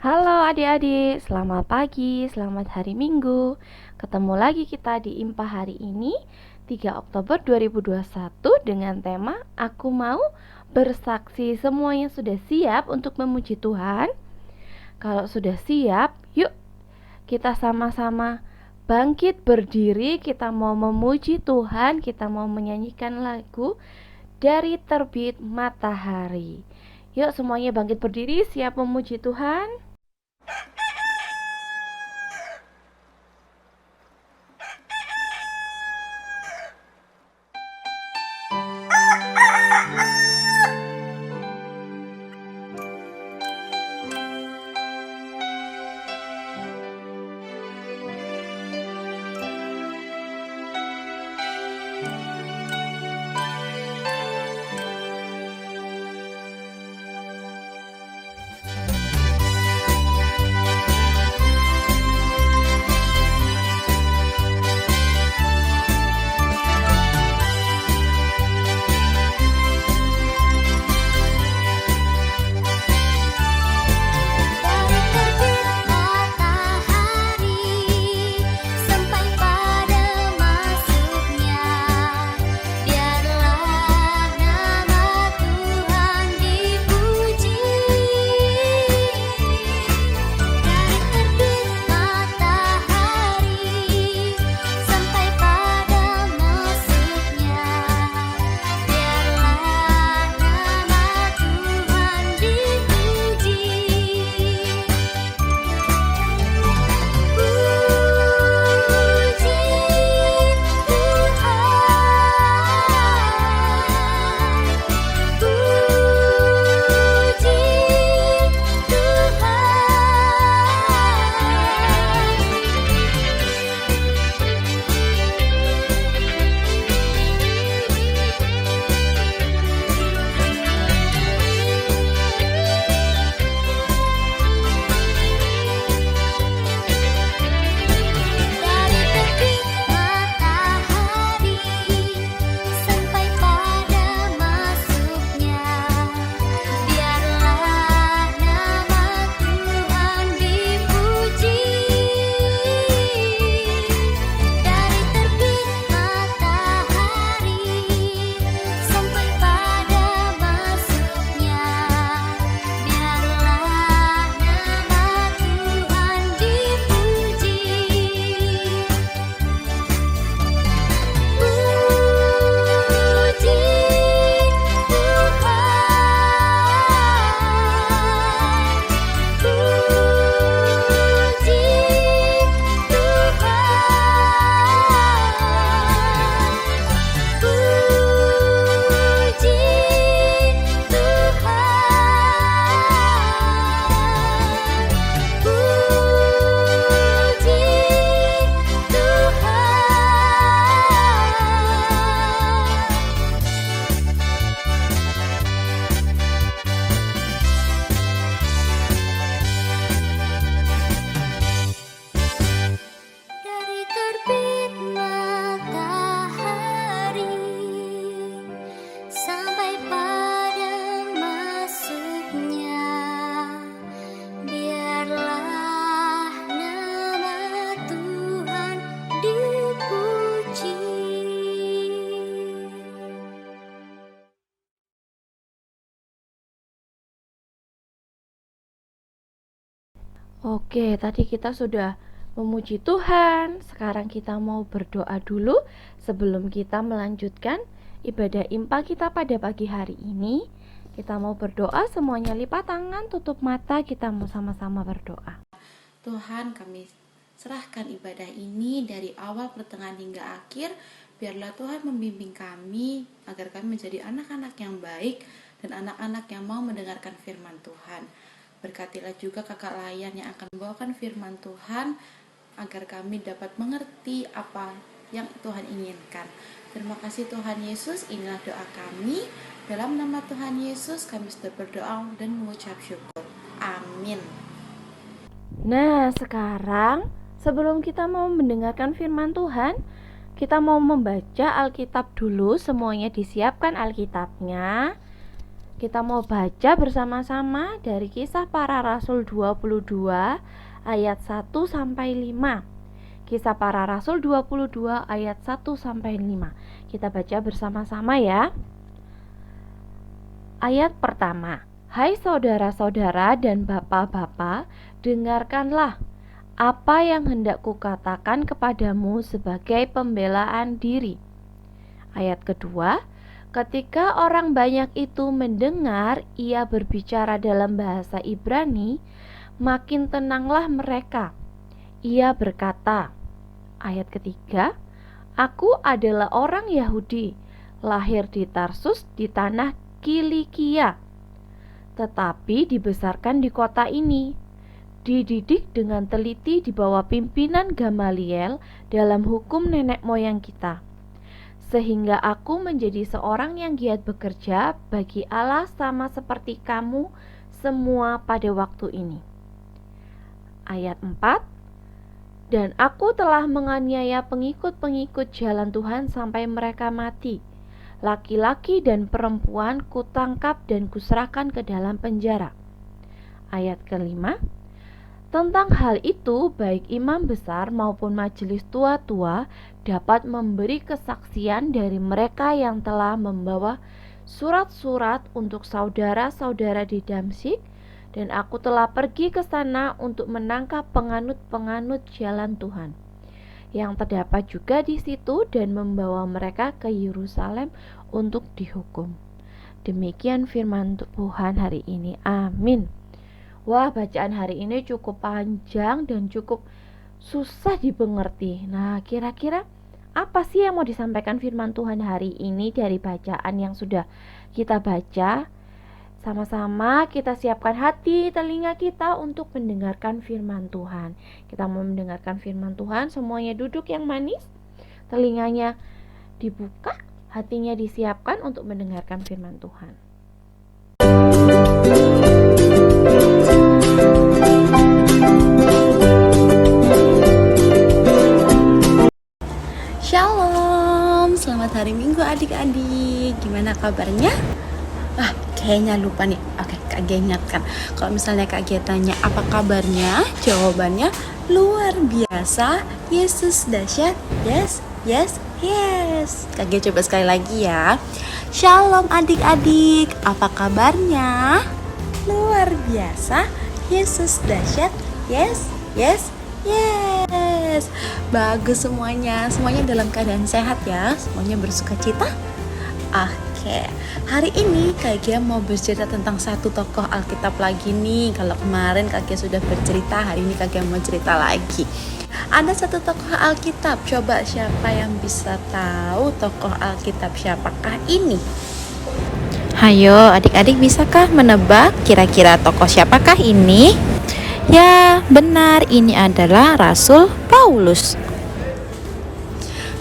Halo adik-adik, selamat pagi, selamat hari Minggu. Ketemu lagi kita di IMPA hari ini 3 Oktober 2021 dengan tema Aku Mau Bersaksi. Semuanya sudah siap untuk memuji Tuhan? Kalau sudah siap, yuk kita sama-sama bangkit berdiri. Kita mau memuji Tuhan, kita mau menyanyikan lagu Dari Terbit Matahari. Yuk semuanya bangkit berdiri, siap memuji Tuhan. Oke, tadi kita sudah memuji Tuhan. Sekarang kita mau berdoa dulu sebelum kita melanjutkan ibadah IMPA kita pada pagi hari ini. Kita mau berdoa, semuanya lipat tangan, tutup mata, kita mau sama-sama berdoa. Tuhan, kami serahkan ibadah ini dari awal, pertengahan hingga akhir. Biarlah Tuhan membimbing kami agar kami menjadi anak-anak yang baik dan anak-anak yang mau mendengarkan firman Tuhan. Berkatilah juga kakak Layan yang akan membawakan firman Tuhan agar kami dapat mengerti apa yang Tuhan inginkan. Terima kasih Tuhan Yesus, inilah doa kami. Dalam nama Tuhan Yesus kami sudah berdoa dan mengucap syukur. Amin. Nah, sekarang sebelum kita mau mendengarkan firman Tuhan, kita mau membaca Alkitab dulu. Semuanya disiapkan Alkitabnya. Kita mau baca bersama-sama dari Kisah Para Rasul 22 ayat 1 sampai 5. Kisah Para Rasul 22 ayat 1 sampai 5. Kita baca bersama-sama ya. Ayat pertama. Hai saudara-saudara dan bapak-bapak, dengarkanlah apa yang hendak kukatakan kepadamu sebagai pembelaan diri. Ayat kedua. Ketika orang banyak itu mendengar ia berbicara dalam bahasa Ibrani, makin tenanglah mereka. Ia berkata, ayat ketiga, aku adalah orang Yahudi, lahir di Tarsus di tanah Kilikia, tetapi dibesarkan di kota ini. Dididik dengan teliti di bawah pimpinan Gamaliel dalam hukum nenek moyang kita, sehingga aku menjadi seorang yang giat bekerja bagi Allah sama seperti kamu semua pada waktu ini. Ayat 4. Dan aku telah menganiaya pengikut-pengikut jalan Tuhan sampai mereka mati. Laki-laki dan perempuan kutangkap dan kuserahkan ke dalam penjara. Ayat kelima. Tentang hal itu, baik imam besar maupun majelis tua-tua dapat memberi kesaksian dari mereka yang telah membawa surat-surat untuk saudara-saudara di Damsyik, dan aku telah pergi ke sana untuk menangkap penganut-penganut jalan Tuhan yang terdapat juga di situ dan membawa mereka ke Yerusalem untuk dihukum. Demikian firman Tuhan hari ini. Amin. Wah, bacaan hari ini cukup panjang dan cukup susah dimengerti. Nah, kira-kira apa sih yang mau disampaikan firman Tuhan hari ini dari bacaan yang sudah kita baca? Sama-sama kita siapkan hati, telinga kita untuk mendengarkan firman Tuhan. Kita mau mendengarkan firman Tuhan, semuanya duduk yang manis, telinganya dibuka, hatinya disiapkan untuk mendengarkan firman Tuhan. Shalom, selamat hari Minggu adik-adik. Gimana kabarnya? Kayaknya lupa nih. Oke, Kak Gia ingatkan. Kalau misalnya Kak Gia tanya apa kabarnya, jawabannya luar biasa. Yesus dahsyat. Yes, yes, yes. Kak Gia coba sekali lagi ya. Shalom adik-adik, apa kabarnya? Luar biasa. Yesus dahsyat. Yes, yes, yes. Bagus semuanya. Semuanya dalam keadaan sehat ya. Semuanya bersuka cita. Oke, hari ini Kak Gia mau bercerita tentang satu tokoh Alkitab lagi nih. Kalau kemarin Kak Gia sudah bercerita, hari ini Kak Gia mau cerita lagi. Ada satu tokoh Alkitab. Coba siapa yang bisa tahu tokoh Alkitab siapakah ini? Hayo adik-adik, bisakah menebak kira-kira tokoh siapakah ini? Ya, benar, ini adalah Rasul Paulus.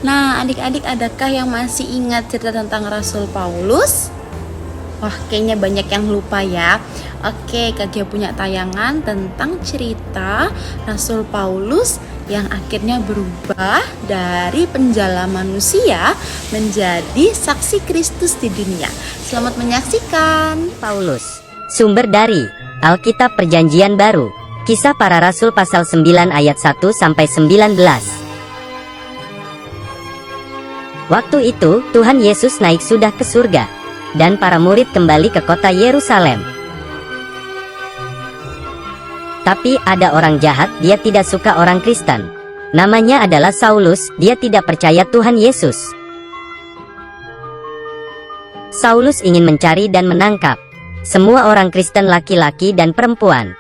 Nah, adik-adik, adakah yang masih ingat cerita tentang Rasul Paulus? Wah, kayaknya banyak yang lupa ya. Oke, Kak Gia punya tayangan tentang cerita Rasul Paulus yang akhirnya berubah dari penjala manusia menjadi saksi Kristus di dunia. Selamat menyaksikan. Paulus. Sumber dari Alkitab Perjanjian Baru. Kisah Para Rasul pasal 9 ayat 1 sampai 19. Waktu itu, Tuhan Yesus naik sudah ke surga, dan para murid kembali ke kota Yerusalem. Tapi ada orang jahat, dia tidak suka orang Kristen. Namanya adalah Saulus, dia tidak percaya Tuhan Yesus. Saulus ingin mencari dan menangkap semua orang Kristen laki-laki dan perempuan.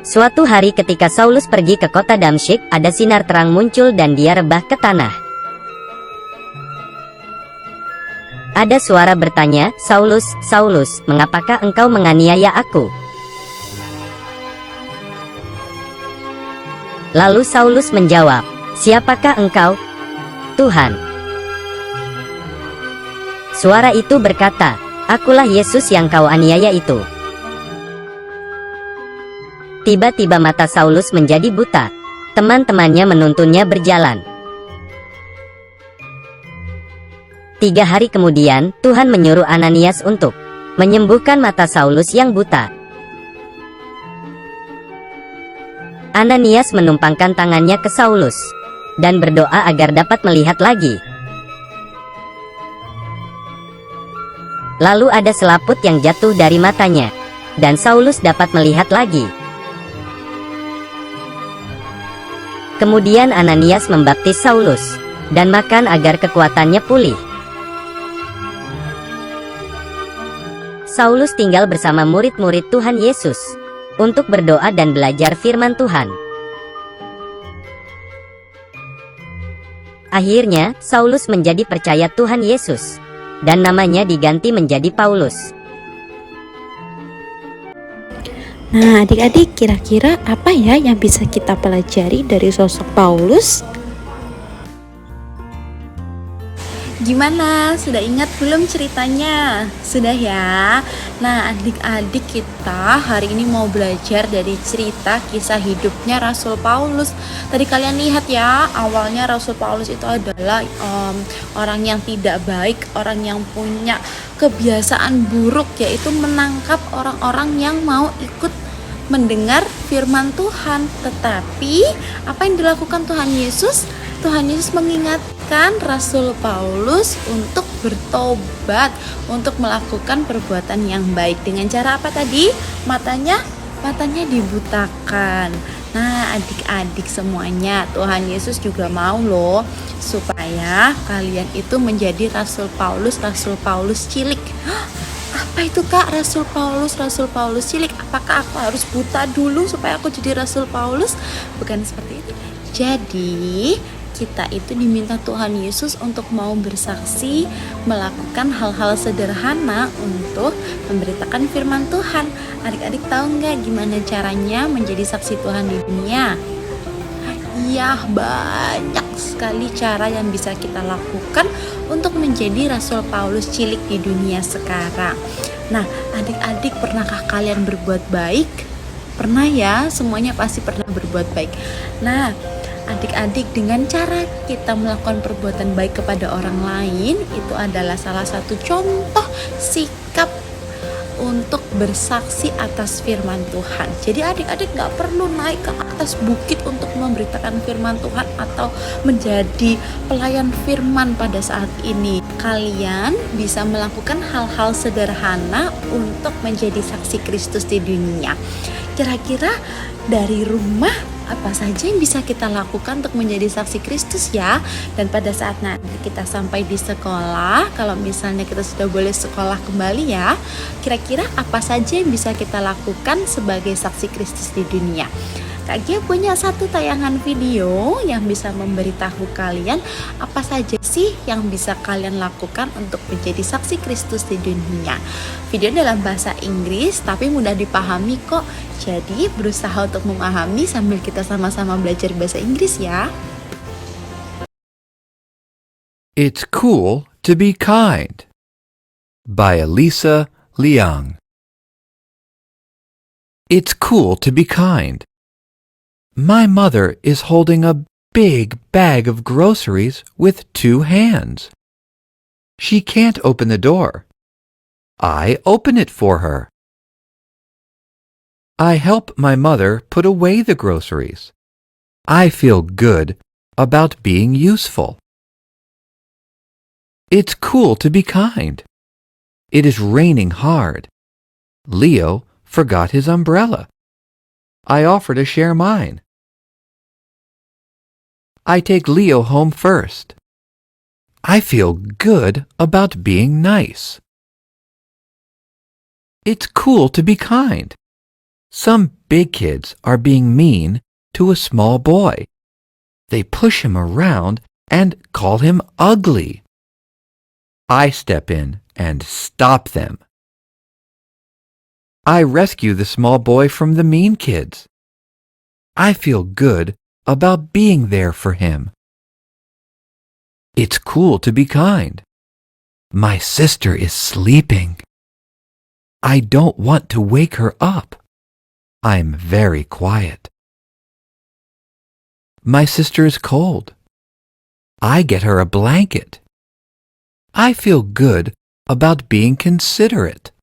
Suatu hari ketika Saulus pergi ke kota Damsyik, ada sinar terang muncul dan dia rebah ke tanah. Ada suara bertanya, Saulus, Saulus, mengapakah engkau menganiaya aku? Lalu Saulus menjawab, siapakah engkau, Tuhan? Suara itu berkata, akulah Yesus yang kau aniaya itu. Tiba-tiba mata Saulus menjadi buta. Teman-temannya menuntunnya berjalan. 3 hari kemudian, Tuhan menyuruh Ananias untuk menyembuhkan mata Saulus yang buta. Ananias menumpangkan tangannya ke Saulus dan berdoa agar dapat melihat lagi. Lalu ada selaput yang jatuh dari matanya, dan Saulus dapat melihat lagi. Kemudian Ananias membaptis Saulus dan makan agar kekuatannya pulih. Saulus tinggal bersama murid-murid Tuhan Yesus untuk berdoa dan belajar firman Tuhan. Akhirnya, Saulus menjadi percaya Tuhan Yesus, dan namanya diganti menjadi Paulus. Nah, adik-adik, kira-kira apa ya yang bisa kita pelajari dari sosok Paulus? Gimana? Sudah ingat belum ceritanya? Sudah ya? Nah, adik-adik, kita hari ini mau belajar dari cerita kisah hidupnya Rasul Paulus. Tadi kalian lihat ya, awalnya Rasul Paulus itu adalah orang yang tidak baik, orang yang punya kebiasaan buruk, yaitu menangkap orang-orang yang mau ikut mendengar firman Tuhan. Tetapi apa yang dilakukan Tuhan Yesus? Tuhan Yesus mengingatkan Rasul Paulus untuk bertobat, untuk melakukan perbuatan yang baik. Dengan cara apa tadi? Matanya dibutakan. Nah, adik-adik semuanya, Tuhan Yesus juga mau loh supaya kalian itu menjadi Rasul Paulus cilik. Apa itu Kak, Rasul Paulus cilik? Apakah aku harus buta dulu supaya aku jadi Rasul Paulus? Bukan seperti itu. Jadi kita itu diminta Tuhan Yesus untuk mau bersaksi, melakukan hal-hal sederhana untuk memberitakan firman Tuhan. Adik-adik tahu nggak gimana caranya menjadi saksi Tuhan di dunia? Iya, banyak sekali cara yang bisa kita lakukan untuk menjadi Rasul Paulus cilik di dunia sekarang. Nah, adik-adik, pernahkah kalian berbuat baik? Pernah ya, semuanya pasti pernah berbuat baik. Nah, adik-adik, dengan cara kita melakukan perbuatan baik kepada orang lain, itu adalah salah satu contoh sikap untuk bersaksi atas firman Tuhan. Jadi adik-adik gak perlu naik ke atas bukit untuk memberitakan firman Tuhan atau menjadi pelayan firman pada saat ini. Kalian bisa melakukan hal-hal sederhana untuk menjadi saksi Kristus di dunia. Kira-kira dari rumah apa saja yang bisa kita lakukan untuk menjadi saksi Kristus ya? Dan pada saat nanti kita sampai di sekolah, kalau misalnya kita sudah boleh sekolah kembali ya, kira-kira apa saja yang bisa kita lakukan sebagai saksi Kristus di dunia? Kak Gia punya satu tayangan video yang bisa memberitahu kalian apa saja sih yang bisa kalian lakukan untuk menjadi saksi Kristus di dunia. Video dalam bahasa Inggris tapi mudah dipahami kok. Jadi berusaha untuk memahami sambil kita sama-sama belajar bahasa Inggris ya. It's Cool to Be Kind by Elisa Liang. It's cool to be kind. My mother is holding a big bag of groceries with 2 hands. She can't open the door. I open it for her. I help my mother put away the groceries. I feel good about being useful. It's cool to be kind. It is raining hard. Leo forgot his umbrella. I offer to share mine. I take Leo home first. I feel good about being nice. It's cool to be kind. Some big kids are being mean to a small boy. They push him around and call him ugly. I step in and stop them. I rescue the small boy from the mean kids. I feel good about being there for him. It's cool to be kind. My sister is sleeping. I don't want to wake her up. I'm very quiet. My sister is cold. I get her a blanket. I feel good about being considerate.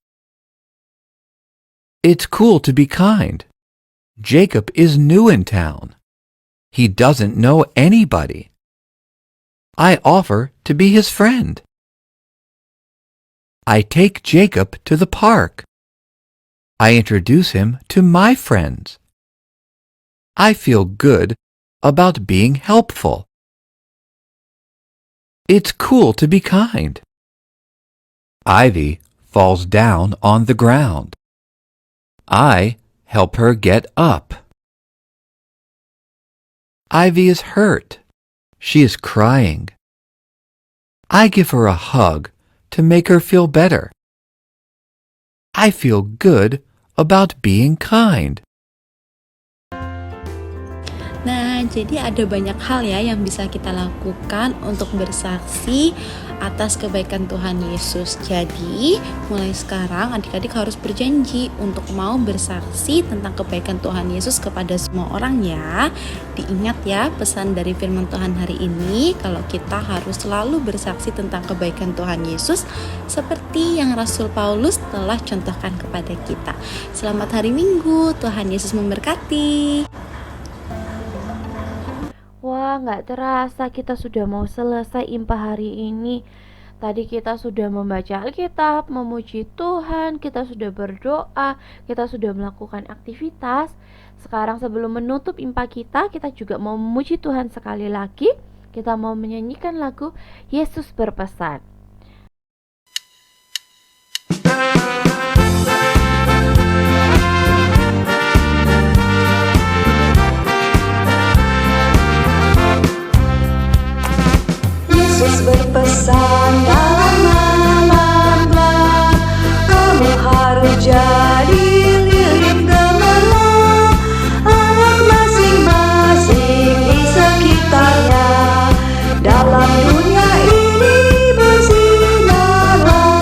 It's cool to be kind. Jacob is new in town. He doesn't know anybody. I offer to be his friend. I take Jacob to the park. I introduce him to my friends. I feel good about being helpful. It's cool to be kind. Ivy falls down on the ground. I help her get up. Ivy is hurt. She is crying. I give her a hug to make her feel better. I feel good about being kind. Nah, jadi ada banyak hal ya yang bisa kita lakukan untuk bersaksi atas kebaikan Tuhan Yesus. Jadi, mulai sekarang adik-adik harus berjanji untuk mau bersaksi tentang kebaikan Tuhan Yesus kepada semua orang ya. Diingat ya pesan dari firman Tuhan hari ini, kalau kita harus selalu bersaksi tentang kebaikan Tuhan Yesus seperti yang Rasul Paulus telah contohkan kepada kita. Selamat hari Minggu, Tuhan Yesus memberkati. Wah, nggak terasa kita sudah mau selesai IMPA hari ini. Tadi kita sudah membaca Alkitab, memuji Tuhan, kita sudah berdoa, kita sudah melakukan aktivitas. Sekarang sebelum menutup IMPA kita juga mau memuji Tuhan sekali lagi. Kita mau menyanyikan lagu Yesus Berpesan. Yesus berpesan dalam nama-Nya, kamu harus jadi lilin gemerlap, anak masing-masing di sekitarnya. Dalam dunia ini bersinarlah.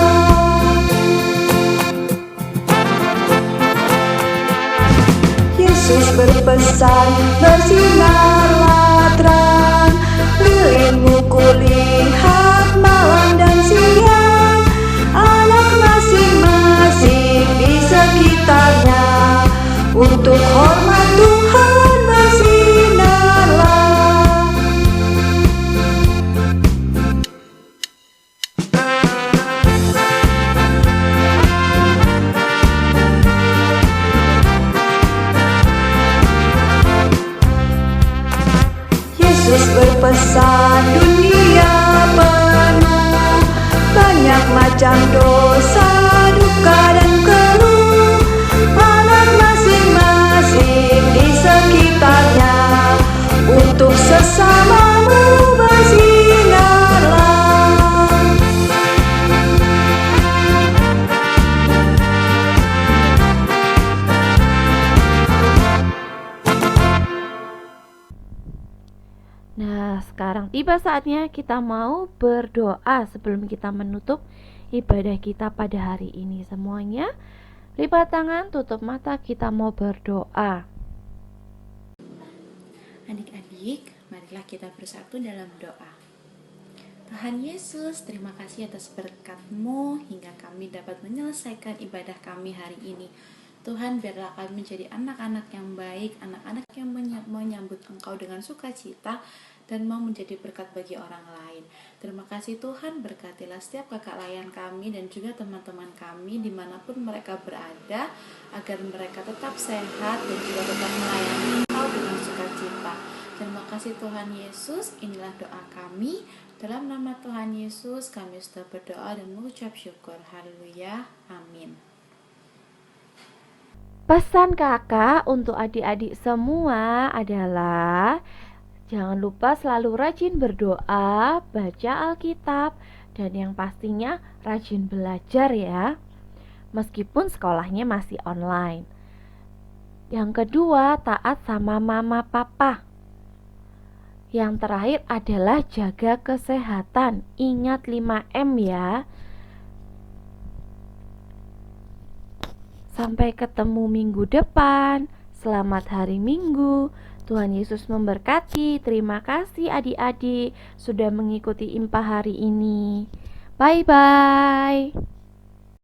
Yesus berpesan, bersinarlah terang, lilinmu kulihat malam dan siang, anak masing-masing di sekitarnya. Untuk hormat Tuhan bersinarlah. Yesus berpesan, dunia penuh banyak macam dosa, duka dan keluh, anak masing-masing di sekitarnya. Untuk sesamamu bersinarlah. Nah, sekarang tiba saatnya kita mau berdoa sebelum kita menutup ibadah kita pada hari ini. Semuanya lipat tangan, tutup mata, kita mau berdoa. Adik-adik, marilah kita bersatu dalam doa. Tuhan Yesus, terima kasih atas berkat-Mu hingga kami dapat menyelesaikan ibadah kami hari ini. Tuhan, biarlah kami menjadi anak-anak yang baik, anak-anak yang menyambut Engkau dengan sukacita dan mau menjadi berkat bagi orang lain. Terima kasih Tuhan, berkatilah setiap kakak layan kami dan juga teman-teman kami dimanapun mereka berada, agar mereka tetap sehat dan juga tetap melayani Engkau dengan sukacita. Terima kasih Tuhan Yesus, inilah doa kami. Dalam nama Tuhan Yesus kami sudah berdoa dan mengucap syukur. Haleluya, amin. Pesan kakak untuk adik-adik semua adalah jangan lupa selalu rajin berdoa, baca Alkitab, dan yang pastinya rajin belajar ya, meskipun sekolahnya masih online. Yang kedua, taat sama mama papa. Yang terakhir adalah jaga kesehatan. Ingat 5M ya. Sampai ketemu minggu depan. Selamat hari Minggu. Tuhan Yesus memberkati. Terima kasih adik-adik sudah mengikuti IMPA hari ini. Bye bye.